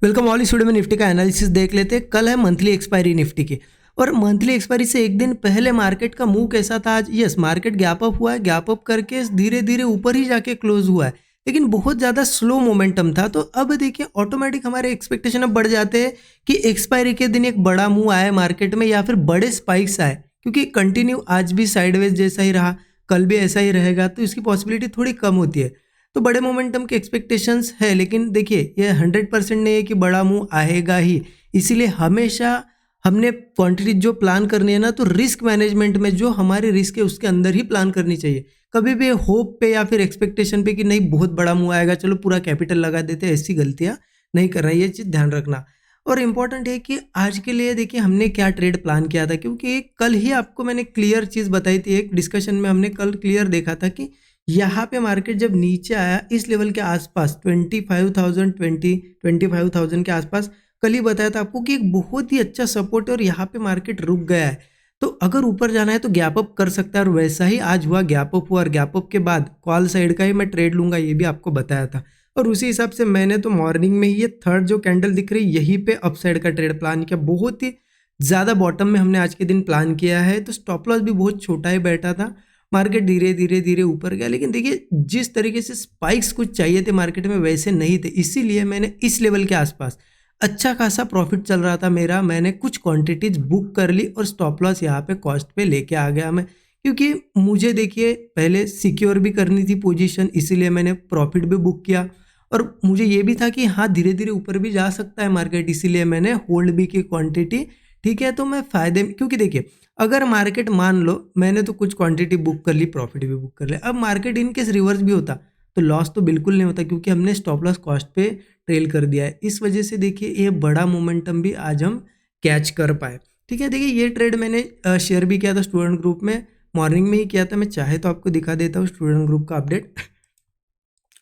Welcome all. इस video में Nifty का एनालिसिस देख लेते हैं। कल है मंथली एक्सपायरी निफ्टी की, और मंथली एक्सपायरी से एक दिन पहले मार्केट का मूव कैसा था आज? यस, मार्केट गैप अप हुआ है, गैप अप करके धीरे धीरे ऊपर ही जाके क्लोज हुआ है, लेकिन बहुत ज़्यादा स्लो मोमेंटम था। तो अब देखिए ऑटोमेटिक हमारे एक्सपेक्टेशन अब बढ़ जाते हैं कि एक्सपायरी के दिन एक बड़ा मूव आए मार्केट में या फिर बड़े स्पाइक्स आए, क्योंकि कंटिन्यू आज भी साइडवेज जैसा ही रहा, कल भी ऐसा ही रहेगा, तो इसकी पॉसिबिलिटी थोड़ी कम होती है। तो बड़े मोमेंटम के एक्सपेक्टेशंस है, लेकिन देखिए ये 100% नहीं है कि बड़ा मूव आएगा ही। इसीलिए हमेशा हमने क्वांटिटी जो प्लान करनी है ना, तो रिस्क मैनेजमेंट में जो हमारी रिस्क है उसके अंदर ही प्लान करनी चाहिए। कभी भी होप पे या फिर एक्सपेक्टेशन पे कि नहीं बहुत बड़ा मूव आएगा चलो पूरा कैपिटल लगा देते हैं, ऐसी गलतियां नहीं करना, ये चीज़ ध्यान रखना। और इम्पॉर्टेंट है कि आज के लिए देखिए हमने क्या ट्रेड प्लान किया था, क्योंकि कल ही आपको मैंने क्लियर चीज़ बताई थी। एक डिस्कशन में हमने कल क्लियर देखा था कि यहाँ पे मार्केट जब नीचे आया इस लेवल के आसपास 25,000 के आसपास, कल ही बताया था आपको कि एक बहुत ही अच्छा सपोर्ट है और यहाँ पे मार्केट रुक गया है। तो अगर ऊपर जाना है तो गैप अप कर सकता है, और वैसा ही आज हुआ, गैप अप हुआ, और गैप अप के बाद कॉल साइड का ही मैं ट्रेड लूंगा, ये भी आपको बताया था। और उसी हिसाब से मैंने तो मॉर्निंग में ही ये थर्ड जो कैंडल दिख रही यहीं पे अपसाइड का ट्रेड प्लान किया। बहुत ही ज़्यादा बॉटम में हमने आज के दिन प्लान किया है, तो स्टॉप लॉस भी बहुत छोटा ही बैठा था। मार्केट धीरे धीरे धीरे ऊपर गया, लेकिन देखिए जिस तरीके से स्पाइक्स कुछ चाहिए थे मार्केट में वैसे नहीं थे, इसीलिए मैंने इस लेवल के आसपास अच्छा खासा प्रॉफिट चल रहा था मेरा, मैंने कुछ क्वांटिटीज बुक कर ली और स्टॉप लॉस यहाँ पे कॉस्ट पे लेके आ गया मैं, क्योंकि मुझे देखिए पहले सिक्योर भी करनी थी पोजीशन, इसीलिए मैंने प्रॉफिट भी बुक किया। और मुझे ये भी था कि हाँ धीरे धीरे ऊपर भी जा सकता है मार्केट, इसीलिए मैंने होल्ड भी की क्वांटिटी। ठीक है, तो मैं फायदे में, क्योंकि देखिए अगर मार्केट मान लो मैंने तो कुछ क्वांटिटी बुक कर ली, प्रॉफिट भी बुक कर लिया, अब मार्केट इन केस रिवर्स भी होता तो लॉस तो बिल्कुल नहीं होता, क्योंकि हमने स्टॉप लॉस कॉस्ट पे ट्रेल कर दिया है। इस वजह से देखिए ये बड़ा मोमेंटम भी आज हम कैच कर पाए। ठीक है, देखिए ये ट्रेड मैंने शेयर भी किया था स्टूडेंट ग्रुप में, मॉर्निंग में ही किया था। मैं चाहे तो आपको दिखा देता हूँ स्टूडेंट ग्रुप का अपडेट।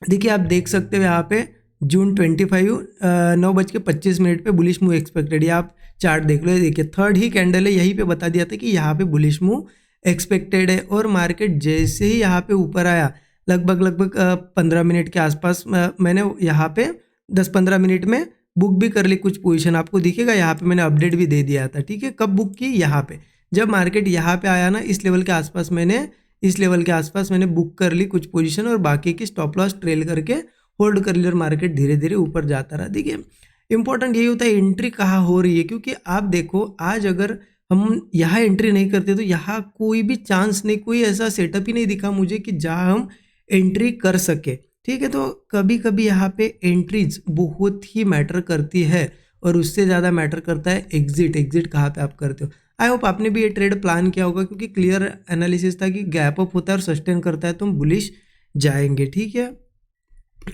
देखिए आप देख सकते हो यहाँ पे जून 25 9:25 पे बुलिश मूव एक्सपेक्टेड, ये आप चार्ट देख लो। देखिए थर्ड ही कैंडल है, यहीं पे बता दिया था कि यहाँ पे बुलिश मूव एक्सपेक्टेड है, और मार्केट जैसे ही यहाँ पे ऊपर आया लगभग 15 मिनट के आसपास मैंने यहाँ पे 10-15 मिनट में बुक भी कर ली कुछ पोजीशन, आपको दिखेगा यहाँ पे मैंने अपडेट भी दे दिया था। ठीक है, कब बुक की? यहाँ पे जब मार्केट यहाँ पे आया ना इस लेवल के आसपास, मैंने बुक कर ली कुछ पोजीशन, और बाकी की स्टॉप लॉस ट्रेल करके होल्ड कर ली, और मार्केट धीरे धीरे ऊपर जाता रहा। देखिए इंपॉर्टेंट यही होता है एंट्री कहाँ हो रही है, क्योंकि आप देखो आज अगर हम यहाँ एंट्री नहीं करते तो यहाँ कोई भी चांस नहीं, कोई ऐसा सेटअप ही नहीं दिखा मुझे कि जहाँ हम एंट्री कर सके। ठीक है, तो कभी कभी यहाँ पे एंट्रीज बहुत ही मैटर करती है, और उससे ज़्यादा मैटर करता है एग्जिट कहाँ पे आप करते हो। आई होप आपने भी ये ट्रेड प्लान किया होगा, क्योंकि क्लियर एनालिसिस था कि गैप अप होता है और सस्टेन करता है तो हम बुलिश जाएंगे। ठीक है,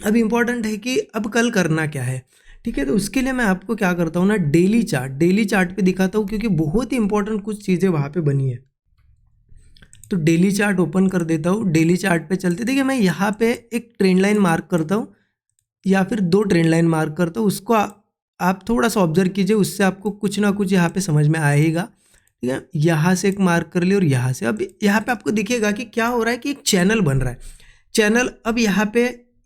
अब इम्पॉर्टेंट है कि अब कल करना क्या है। ठीक है, तो उसके लिए मैं आपको क्या करता हूँ ना, डेली चार्ट पे दिखाता हूँ, क्योंकि बहुत ही इंपॉर्टेंट कुछ चीज़ें वहाँ पे बनी है। तो डेली चार्ट ओपन कर देता हूँ, डेली चार्ट पे चलते। देखिए मैं यहाँ पे एक ट्रेंड लाइन मार्क करता हूँ, या फिर 2 ट्रेंड लाइन मार्क करता हूँ, उसको आप थोड़ा सा ऑब्जर्व कीजिए, उससे आपको कुछ ना कुछ यहाँ पे समझ में आएगा। ठीक है, यहाँ से एक मार्क कर लिया, और यहाँ से अब यहाँ पे आपको दिखेगा कि क्या हो रहा है कि एक चैनल बन रहा है। चैनल अब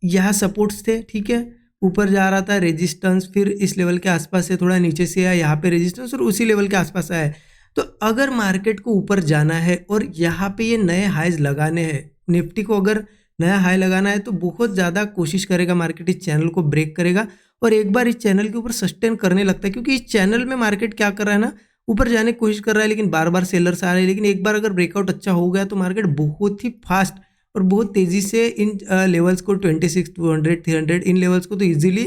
यहाँ सपोर्ट्स थे, ठीक है, ऊपर जा रहा था, रेजिस्टेंस, फिर इस लेवल के आसपास से थोड़ा नीचे से आया, यहाँ पे रेजिस्टेंस, और उसी लेवल के आसपास आया है। तो अगर मार्केट को ऊपर जाना है और यहाँ पे ये नए हाइज लगाने हैं, निफ्टी को अगर नया हाई लगाना है, तो बहुत ज़्यादा कोशिश करेगा मार्केट इस चैनल को ब्रेक करेगा, और एक बार इस चैनल के ऊपर सस्टेन करने लगता है, क्योंकि इस चैनल में मार्केट क्या कर रहा है ना, ऊपर जाने की कोशिश कर रहा है, लेकिन बार बार सेलर्स आ रहे हैं। लेकिन एक बार अगर ब्रेकआउट अच्छा हो गया तो मार्केट बहुत ही फास्ट और बहुत तेज़ी से इन लेवल्स को 26,200, 300 इन लेवल्स को तो ईजिली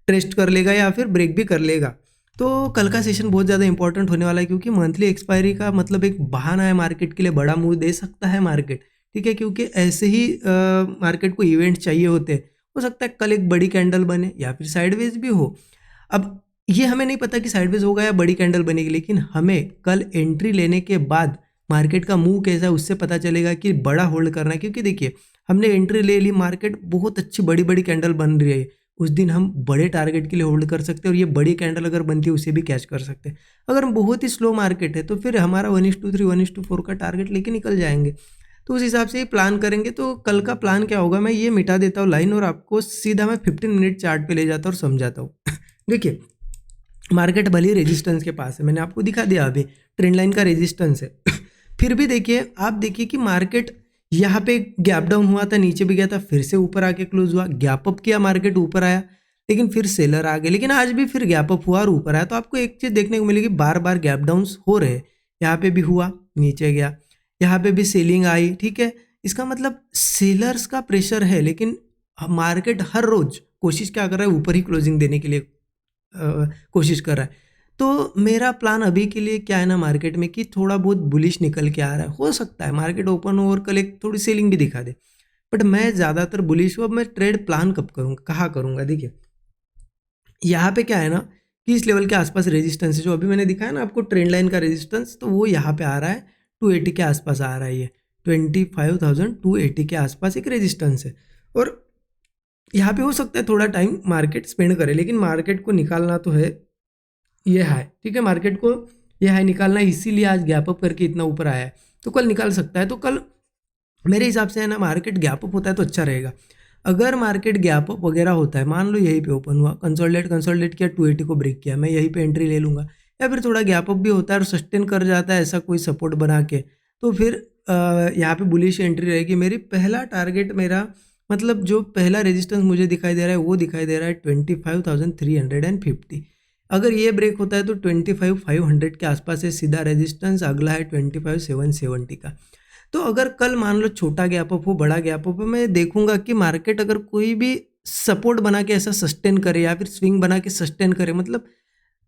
टेस्ट कर लेगा या फिर ब्रेक भी कर लेगा। तो कल का सेशन बहुत ज़्यादा इंपॉर्टेंट होने वाला है, क्योंकि मंथली एक्सपायरी का मतलब एक बहाना है मार्केट के लिए, बड़ा मूव दे सकता है मार्केट। ठीक है, क्योंकि ऐसे ही मार्केट को इवेंट चाहिए होते हैं। हो सकता है कल एक बड़ी कैंडल बने या फिर साइडवेज भी हो। अब ये हमें नहीं पता कि साइडवेज होगा या बड़ी कैंडल बनेगी, लेकिन हमें कल एंट्री लेने के बाद मार्केट का मूव कैसा है उससे पता चलेगा कि बड़ा होल्ड करना है। क्योंकि देखिए हमने एंट्री ले ली, मार्केट बहुत अच्छी बड़ी बड़ी कैंडल बन रही है, उस दिन हम बड़े टारगेट के लिए होल्ड कर सकते हैं, और ये बड़ी कैंडल अगर बनती है उसे भी कैच कर सकते हैं। अगर हम बहुत ही स्लो मार्केट है तो फिर हमारा 1:3 1:4 का टारगेट लेके निकल जाएंगे। तो उस हिसाब से ही प्लान करेंगे। तो कल का प्लान क्या होगा, मैं ये मिटा देता हूँ लाइन, और आपको सीधा मैं 15 मिनट चार्ट पे ले जाता हूँ और समझाता हूँ। देखिए मार्केट भले ही रेजिस्टेंस के पास है, मैंने आपको दिखा दिया अभी ट्रेंड लाइन का रेजिस्टेंस है फिर भी देखिए आप देखिए कि मार्केट यहाँ पे गैप डाउन हुआ था, नीचे भी गया था, फिर से ऊपर आके क्लोज हुआ, गैप अप किया, मार्केट ऊपर आया, लेकिन फिर सेलर आ गए, लेकिन आज भी फिर गैप अप हुआ और ऊपर आया। तो आपको एक चीज़ देखने को मिलेगी, बार बार गैप डाउन्स हो रहे हैं। यहाँ पे भी हुआ, नीचे गया, यहाँ पे भी सेलिंग आई, ठीक है। इसका मतलब सेलर्स का प्रेशर है, लेकिन मार्केट हर रोज कोशिश क्या कर रहा है, ऊपर ही क्लोजिंग देने के लिए कोशिश कर रहा है। तो मेरा प्लान अभी के लिए क्या है ना मार्केट में, कि थोड़ा बहुत बुलिश निकल के आ रहा है, हो सकता है मार्केट ओपन हो और कल एक थोड़ी सेलिंग भी दिखा दे, बट मैं ज़्यादातर बुलिश हूँ। अब मैं ट्रेड प्लान कब करूँगा, कहाँ करूँगा? देखिए यहाँ पे क्या है ना कि इस लेवल के आसपास रेजिस्टेंस है, जो अभी मैंने दिखाया ना आपको ट्रेंड लाइन का रेजिस्टेंस, तो वो यहाँ पे आ रहा है 280 के आसपास आ रहा है, ये 25,280 के आसपास एक रेजिस्टेंस है। और यहाँ पे हो सकता है थोड़ा टाइम मार्केट स्पेंड करे, लेकिन मार्केट को निकालना तो है ये हाई, ठीक है। मार्केट को ये हाई निकालना है, इसीलिए आज गैप अप करके इतना ऊपर आया है, तो कल निकाल सकता है। तो कल मेरे हिसाब से है ना मार्केट गैप अप होता है तो अच्छा रहेगा। अगर मार्केट गैप अप वगैरह होता है, मान लो यहीं पे ओपन हुआ, कंसोलिडेट किया, 280 को ब्रेक किया, मैं यहीं पे एंट्री ले लूँगा। या फिर थोड़ा गैप अप भी होता है और सस्टेन कर जाता है ऐसा कोई सपोर्ट बना के, तो फिर यहाँ पे बुलिश एंट्री रहेगी मेरी। पहला टारगेट मेरा, मतलब जो पहला रेजिस्टेंस मुझे दिखाई दे रहा है वो दिखाई दे रहा है 25,350। अगर ये ब्रेक होता है तो 25,500 के आसपास है सीधा रेजिस्टेंस, अगला है 25,770 का। तो अगर कल मान लो छोटा गैप अप हो, बड़ा गैप अप हो, मैं देखूंगा कि मार्केट अगर कोई भी सपोर्ट बना के ऐसा सस्टेन करे या फिर स्विंग बना के सस्टेन करे, मतलब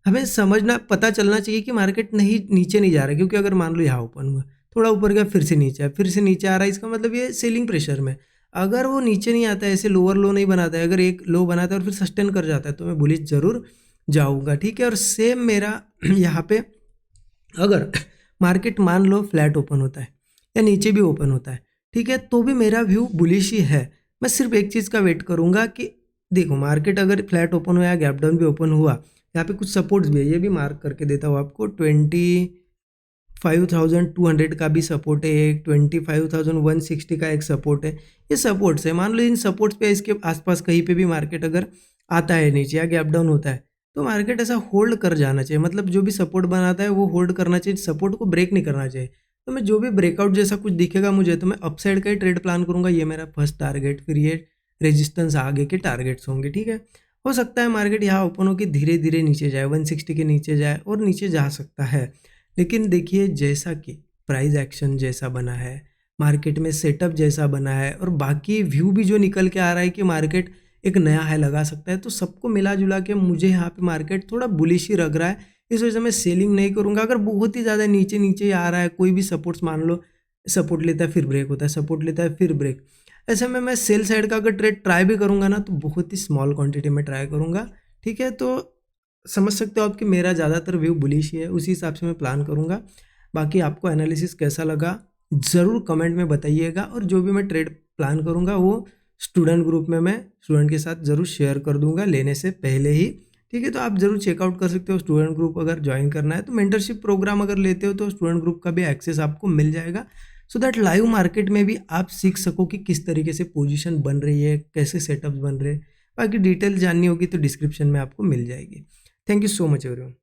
हमें समझना पता चलना चाहिए कि मार्केट नहीं नीचे नहीं जा रहा है। क्योंकि अगर मान लो यहाँ ओपन हुआ, थोड़ा ऊपर गया, फिर से नीचे आया, फिर से नीचे आ रहा है, इसका मतलब ये सेलिंग प्रेशर में। अगर वो नीचे नहीं आता है, ऐसे लोअर लो नहीं बनाता है, अगर एक लो बनाता है और फिर सस्टेन कर जाता है, तो मैं बुलिश जरूर जाऊंगा, ठीक है। और सेम मेरा यहाँ पे अगर मार्केट मान लो फ्लैट ओपन होता है या नीचे भी ओपन होता है, ठीक है, तो भी मेरा व्यू बुलिश ही है। मैं सिर्फ एक चीज़ का वेट करूंगा कि देखो मार्केट अगर फ्लैट ओपन हुआ या गैप डाउन भी ओपन हुआ, यहाँ पे कुछ सपोर्ट्स भी है, ये भी मार्क करके देता हूँ आपको। 25,200 का भी सपोर्ट है, एक 25,160 का एक सपोर्ट है, ये सपोर्ट्स है। मान लो इन सपोर्ट्स पे इसके आसपास कहीं पे भी मार्केट अगर आता है नीचे या गैप डाउन होता है, तो मार्केट ऐसा होल्ड कर जाना चाहिए। मतलब जो भी सपोर्ट बनाता है वो होल्ड करना चाहिए, सपोर्ट को ब्रेक नहीं करना चाहिए। तो मैं जो भी ब्रेकआउट जैसा कुछ दिखेगा मुझे, तो मैं अपसाइड का ही ट्रेड प्लान करूंगा, ये मेरा फर्स्ट टारगेट, फिर ये रेजिस्टेंस आगे के टारगेट्स होंगे, ठीक है। हो सकता है मार्केट यहाँ ओपन होकर धीरे धीरे नीचे जाए, 160 के नीचे जाए और नीचे जा सकता है। लेकिन देखिए जैसा कि प्राइस एक्शन जैसा बना है, मार्केट में सेटअप जैसा बना है, और बाकी व्यू भी जो निकल के आ रहा है कि मार्केट एक नया हाई लगा सकता है, तो सबको मिला जुला के मुझे यहाँ पे मार्केट थोड़ा बुलिश ही लग रहा है। इस वजह से मैं सेलिंग नहीं करूँगा। अगर बहुत ही ज़्यादा नीचे नीचे ही आ रहा है, कोई भी सपोर्ट्स मान लो सपोर्ट लेता है फिर ब्रेक होता है, सपोर्ट लेता है फिर ब्रेक, ऐसे में मैं सेल साइड का अगर ट्रेड ट्राई भी करूँगा ना, तो बहुत ही स्मॉल क्वांटिटी में ट्राई करूँगा, ठीक है। तो समझ सकते हो आप कि मेरा ज़्यादातर व्यू बुलिश ही है, उसी हिसाब से मैं प्लान करूँगा। बाकी आपको एनालिसिस कैसा लगा ज़रूर कमेंट में बताइएगा, और जो भी मैं ट्रेड प्लान करूँगा वो स्टूडेंट ग्रुप में मैं स्टूडेंट के साथ ज़रूर शेयर कर दूंगा लेने से पहले ही, ठीक है। तो आप ज़रूर चेकआउट कर सकते हो स्टूडेंट ग्रुप, अगर ज्वाइन करना है तो मेंटरशिप प्रोग्राम अगर लेते हो तो स्टूडेंट ग्रुप का भी एक्सेस आपको मिल जाएगा, सो दैट लाइव मार्केट में भी आप सीख सको कि किस तरीके से पोजीशन बन रही है, कैसे सेटअप्स बन रहे हैं। बाकी डिटेल जाननी होगी तो डिस्क्रिप्शन में आपको मिल जाएगी। Thank you so much everyone.